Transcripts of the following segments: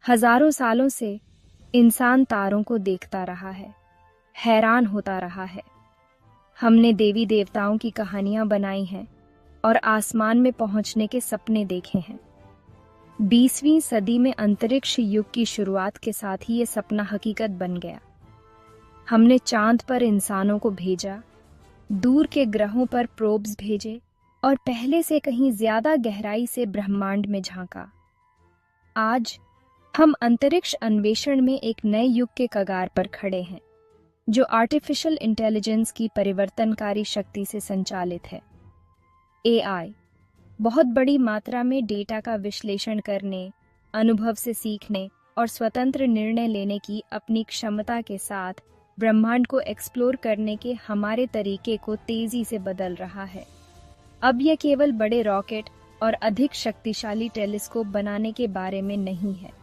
हजारों सालों से इंसान तारों को देखता रहा है, हैरान होता रहा है। हमने देवी देवताओं की कहानियां बनाई हैं और आसमान में पहुंचने के सपने देखे हैं। 20वीं सदी में अंतरिक्ष युग की शुरुआत के साथ ही ये सपना हकीकत बन गया। हमने चांद पर इंसानों को भेजा, दूर के ग्रहों पर प्रोब्स भेजे और पहले से कहीं ज्यादा गहराई से ब्रह्मांड में झांका। आज हम अंतरिक्ष अन्वेषण में एक नए युग के कगार पर खड़े हैं, जो आर्टिफिशियल इंटेलिजेंस की परिवर्तनकारी शक्ति से संचालित है। एआई बहुत बड़ी मात्रा में डेटा का विश्लेषण करने, अनुभव से सीखने और स्वतंत्र निर्णय लेने की अपनी क्षमता के साथ ब्रह्मांड को एक्सप्लोर करने के हमारे तरीके को तेजी से बदल रहा है। अब यह केवल बड़े रॉकेट और अधिक शक्तिशाली टेलीस्कोप बनाने के बारे में नहीं है।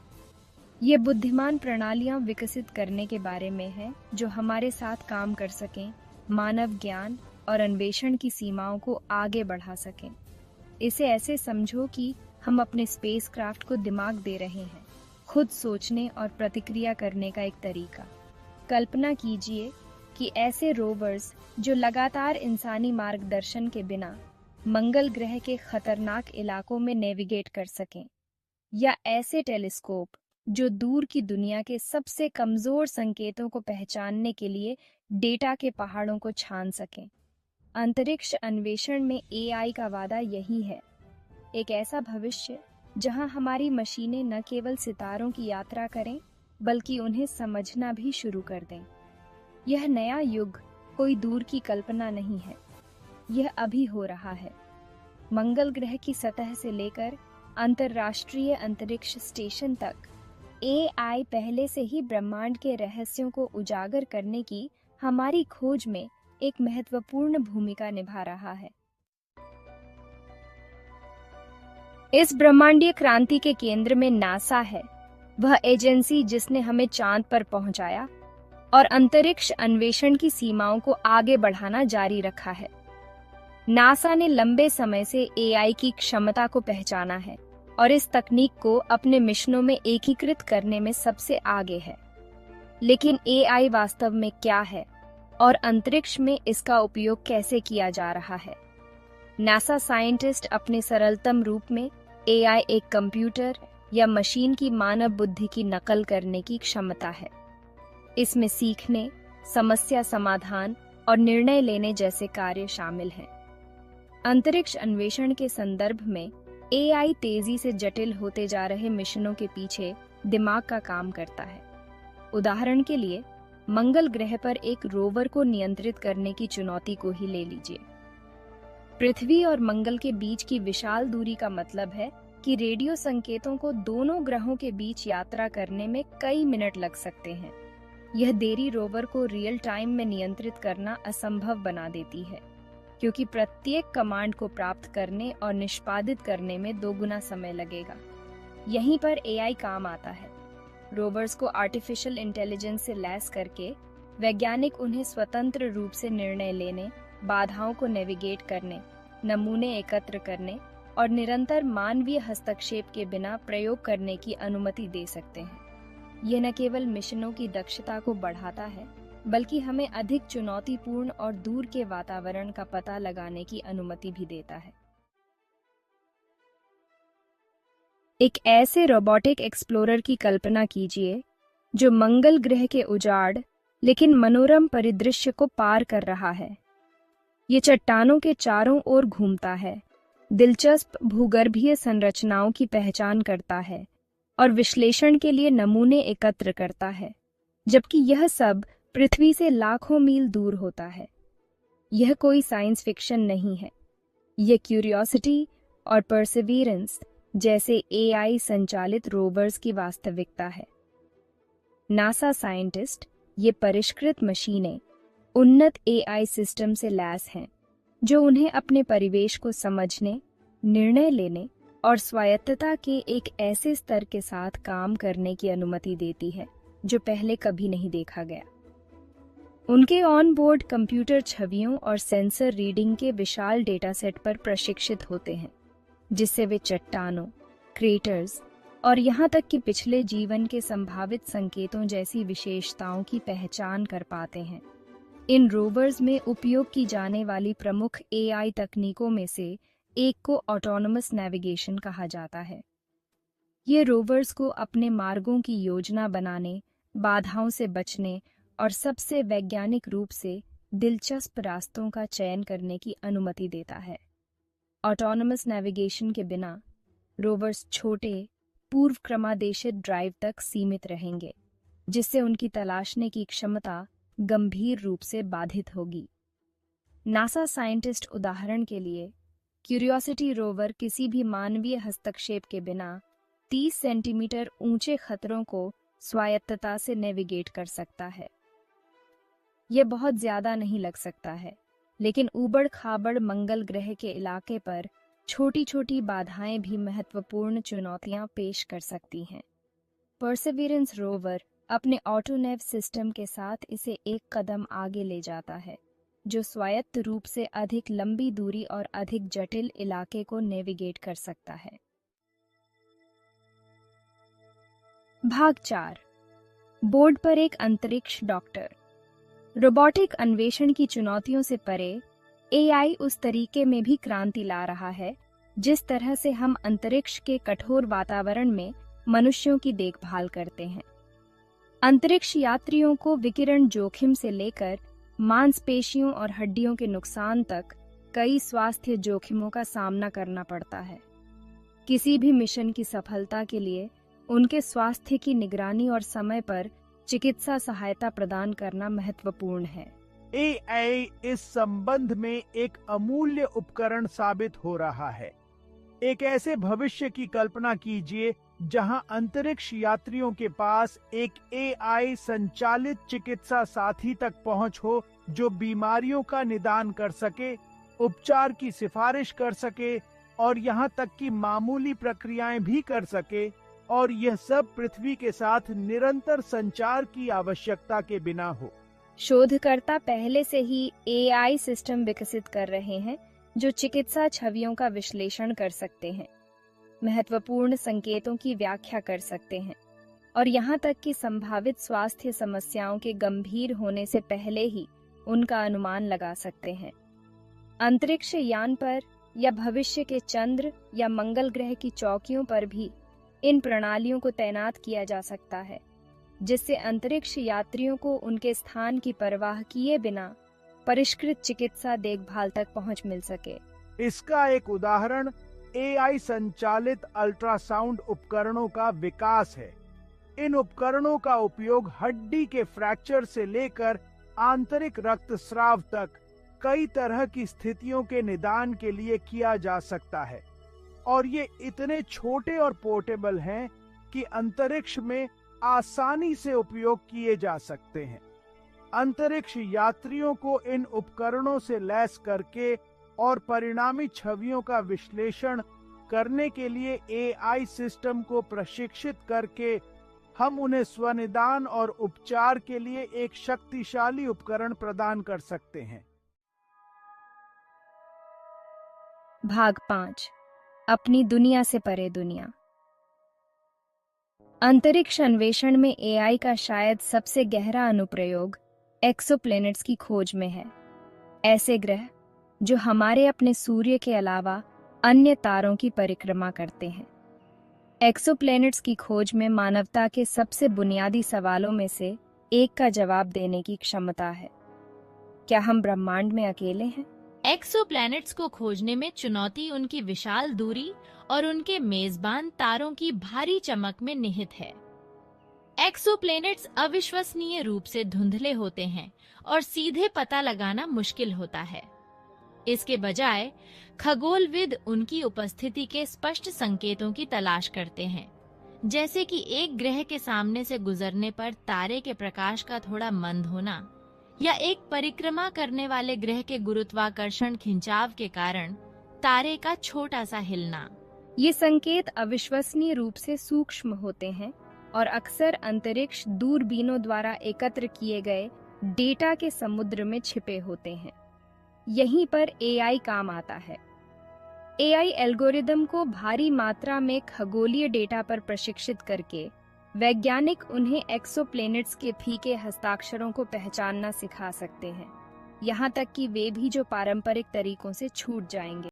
ये बुद्धिमान प्रणालियां विकसित करने के बारे में है जो हमारे साथ काम कर सकें, मानव ज्ञान और अन्वेषण की सीमाओं को आगे बढ़ा सकें। इसे ऐसे समझो कि हम अपने स्पेसक्राफ्ट को दिमाग दे रहे हैं, खुद सोचने और प्रतिक्रिया करने का एक तरीका। कल्पना कीजिए कि ऐसे रोवर्स जो लगातार इंसानी मार्गदर्शन के बिना मंगल ग्रह के खतरनाक इलाकों में नेविगेट कर सकें, या ऐसे टेलीस्कोप जो दूर की दुनिया के सबसे कमजोर संकेतों को पहचानने के लिए डेटा के पहाड़ों को छान सकें। अंतरिक्ष अन्वेषण में एआई का वादा यही है, एक ऐसा भविष्य जहां हमारी मशीनें न केवल सितारों की यात्रा करें बल्कि उन्हें समझना भी शुरू कर दें। यह नया युग कोई दूर की कल्पना नहीं है, यह अभी हो रहा है। मंगल ग्रह की सतह से लेकर अंतर्राष्ट्रीय अंतरिक्ष स्टेशन तक एआई पहले से ही ब्रह्मांड के रहस्यों को उजागर करने की हमारी खोज में एक महत्वपूर्ण भूमिका निभा रहा है। इस ब्रह्मांडीय क्रांति के केंद्र में नासा है, वह एजेंसी जिसने हमें चांद पर पहुंचाया और अंतरिक्ष अन्वेषण की सीमाओं को आगे बढ़ाना जारी रखा है। नासा ने लंबे समय से एआई की क्षमता को पहचाना है और इस तकनीक को अपने मिशनों में एकीकृत करने में सबसे आगे है। लेकिन एआई वास्तव में क्या है और अंतरिक्ष में इसका उपयोग कैसे किया जा रहा है? नासा साइंटिस्ट अपने सरलतम रूप में एआई एक कंप्यूटर या मशीन की मानव बुद्धि की नकल करने की क्षमता है। इसमें सीखने, समस्या समाधान और निर्णय लेने जैसे कार्य शामिल हैं। अंतरिक्ष अन्वेषण के संदर्भ में एआई तेजी से जटिल होते जा रहे मिशनों के पीछे दिमाग का काम करता है। उदाहरण के लिए, मंगल ग्रह पर एक रोवर को नियंत्रित करने की चुनौती को ही ले लीजिए। पृथ्वी और मंगल के बीच की विशाल दूरी का मतलब है कि रेडियो संकेतों को दोनों ग्रहों के बीच यात्रा करने में कई मिनट लग सकते हैं। यह देरी रोवर को रियल टाइम में नियंत्रित करना असंभव बना देती है, क्योंकि प्रत्येक कमांड को प्राप्त करने और निष्पादित करने में 2 गुना समय लगेगा। यहीं पर एआई काम आता है। रोवर्स को आर्टिफिशियल इंटेलिजेंस से लैस करके वैज्ञानिक उन्हें स्वतंत्र रूप से निर्णय लेने, बाधाओं को नेविगेट करने, नमूने एकत्र करने और निरंतर मानवीय हस्तक्षेप के बिना प्रयोग करने की अनुमति दे सकते हैं। यह न केवल मिशनों की दक्षता को बढ़ाता है, बल्कि हमें अधिक चुनौतीपूर्ण और दूर के वातावरण का पता लगाने की अनुमति भी देता है। एक ऐसे रोबोटिक एक्सप्लोरर की कल्पना कीजिए जो मंगल ग्रह के उजाड़ लेकिन मनोरम परिदृश्य को पार कर रहा है। ये चट्टानों के चारों ओर घूमता है, दिलचस्प भूगर्भीय संरचनाओं की पहचान करता है और विश्लेषण के लिए नमूने एकत्र करता है, जबकि यह सब पृथ्वी से लाखों मील दूर होता है। यह कोई साइंस फिक्शन नहीं है, यह क्यूरियोसिटी और परसिवियरेंस जैसे एआई संचालित रोवर्स की वास्तविकता है। नासा साइंटिस्ट ये परिष्कृत मशीनें उन्नत एआई सिस्टम से लैस हैं, जो उन्हें अपने परिवेश को समझने, निर्णय लेने और स्वायत्तता के एक ऐसे स्तर के साथ काम करने की अनुमति देती है जो पहले कभी नहीं देखा गया। उनके ऑन बोर्ड कंप्यूटर छवियों और सेंसर रीडिंग के विशाल डेटा सेट पर प्रशिक्षित होते हैं, जिससे वे चट्टानों, क्रेटर्स और यहाँ तक कि पिछले जीवन के संभावित संकेतों जैसी विशेषताओं की पहचान कर पाते हैं। इन रोवर्स में उपयोग की जाने वाली प्रमुख एआई तकनीकों में से एक को ऑटोनोमस नेविगेशन कहा जाता है। ये रोवर्स को अपने मार्गों की योजना बनाने, बाधाओं से बचने और सबसे वैज्ञानिक रूप से दिलचस्प रास्तों का चयन करने की अनुमति देता है। ऑटोनोमस नेविगेशन के बिना रोवर्स छोटे, पूर्व क्रमादेशित ड्राइव तक सीमित रहेंगे, जिससे उनकी तलाशने की क्षमता गंभीर रूप से बाधित होगी। नासा साइंटिस्ट उदाहरण के लिए क्यूरियोसिटी रोवर किसी भी मानवीय हस्तक्षेप के बिना 30 सेंटीमीटर ऊंचे खतरों को स्वायत्तता से नेविगेट कर सकता है। यह बहुत ज्यादा नहीं लग सकता है, लेकिन ऊबड़-खाबड़ मंगल ग्रह के इलाके पर छोटी-छोटी बाधाएं भी महत्वपूर्ण चुनौतियां पेश कर सकती हैं। परसेवरेंस रोवर अपने ऑटोनेव सिस्टम के साथ इसे एक कदम आगे ले जाता है, जो स्वायत्त रूप से अधिक लंबी दूरी और अधिक जटिल इलाके को नेविगेट कर सकता है। भाग 4। बोर्ड पर एक अंतरिक्ष डॉक्टर। रोबोटिक अन्वेषण की चुनौतियों से परे एआई उस तरीके में भी क्रांति ला रहा है जिस तरह से हम अंतरिक्ष के कठोर वातावरण में मनुष्यों की देखभाल करते हैं। अंतरिक्ष यात्रियों को विकिरण जोखिम से लेकर मांसपेशियों और हड्डियों के नुकसान तक कई स्वास्थ्य जोखिमों का सामना करना पड़ता है। किसी भी मिशन की सफलता के लिए उनके स्वास्थ्य की निगरानी और समय पर चिकित्सा सहायता प्रदान करना महत्वपूर्ण है। एआई इस संबंध में एक अमूल्य उपकरण साबित हो रहा है। एक ऐसे भविष्य की कल्पना कीजिए जहां अंतरिक्ष यात्रियों के पास एक एआई संचालित चिकित्सा साथी तक पहुंच हो, जो बीमारियों का निदान कर सके, उपचार की सिफारिश कर सके और यहां तक कि मामूली प्रक्रियाएं भी कर सके, और यह सब पृथ्वी के साथ निरंतर संचार की आवश्यकता के बिना हो। शोधकर्ता पहले से ही एआई सिस्टम विकसित कर रहे हैं जो चिकित्सा छवियों का विश्लेषण कर सकते हैं, महत्वपूर्ण संकेतों की व्याख्या कर सकते हैं और यहाँ तक कि संभावित स्वास्थ्य समस्याओं के गंभीर होने से पहले ही उनका अनुमान लगा सकते हैं। अंतरिक्ष यान पर या भविष्य के चंद्र या मंगल ग्रह की चौकियों पर भी इन प्रणालियों को तैनात किया जा सकता है, जिससे अंतरिक्ष यात्रियों को उनके स्थान की परवाह किए बिना परिष्कृत चिकित्सा देखभाल तक पहुंच मिल सके। इसका एक उदाहरण एआई संचालित अल्ट्रासाउंड उपकरणों का विकास है। इन उपकरणों का उपयोग हड्डी के फ्रैक्चर से लेकर आंतरिक रक्तस्राव तक कई तरह की स्थितियों के निदान के लिए किया जा सकता है, और ये इतने छोटे और पोर्टेबल हैं कि अंतरिक्ष में आसानी से उपयोग किए जा सकते हैं। अंतरिक्ष यात्रियों को इन उपकरणों से लैस करके और परिणामी छवियों का विश्लेषण करने के लिए एआई सिस्टम को प्रशिक्षित करके हम उन्हें स्वनिदान और उपचार के लिए एक शक्तिशाली उपकरण प्रदान कर सकते हैं। भाग 5। अपनी दुनिया से परे दुनिया। अंतरिक्ष अन्वेषण में एआई का शायद सबसे गहरा अनुप्रयोग एक्सोप्लैनेट्स की खोज में है। ऐसे ग्रह जो हमारे अपने सूर्य के अलावा अन्य तारों की परिक्रमा करते हैं। एक्सोप्लैनेट्स की खोज में मानवता के सबसे बुनियादी सवालों में से एक का जवाब देने की क्षमता है। क्या हम ब्रह्मांड में अकेले हैं? एक्सोप्लैनेट्स को खोजने में चुनौती उनकी विशाल दूरी और उनके मेजबान तारों की भारी चमक में निहित है। एक्सोप्लैनेट्स अविश्वसनीय रूप से धुंधले होते हैं और सीधे पता लगाना मुश्किल होता है। इसके बजाय खगोलविद उनकी उपस्थिति के स्पष्ट संकेतों की तलाश करते हैं, जैसे कि एक ग्रह के सामने से गुजरने पर तारे के प्रकाश का थोड़ा मंद होना या एक परिक्रमा करने वाले ग्रह के गुरुत्वाकर्षण खिंचाव के कारण तारे का छोटा सा हिलना। ये संकेत अविश्वसनीय रूप से सूक्ष्म होते हैं और अक्सर अंतरिक्ष दूरबीनों द्वारा एकत्र किए गए डेटा के समुद्र में छिपे होते हैं। यहीं पर एआई काम आता है। एआई एल्गोरिदम को भारी मात्रा में खगोलीय डेटा पर प्रशिक्षित करके वैज्ञानिक उन्हें एक्सोप्लैनेट्स के फीके हस्ताक्षरों को पहचानना सिखा सकते हैं, यहाँ तक कि वे भी जो पारंपरिक तरीकों से छूट जाएंगे।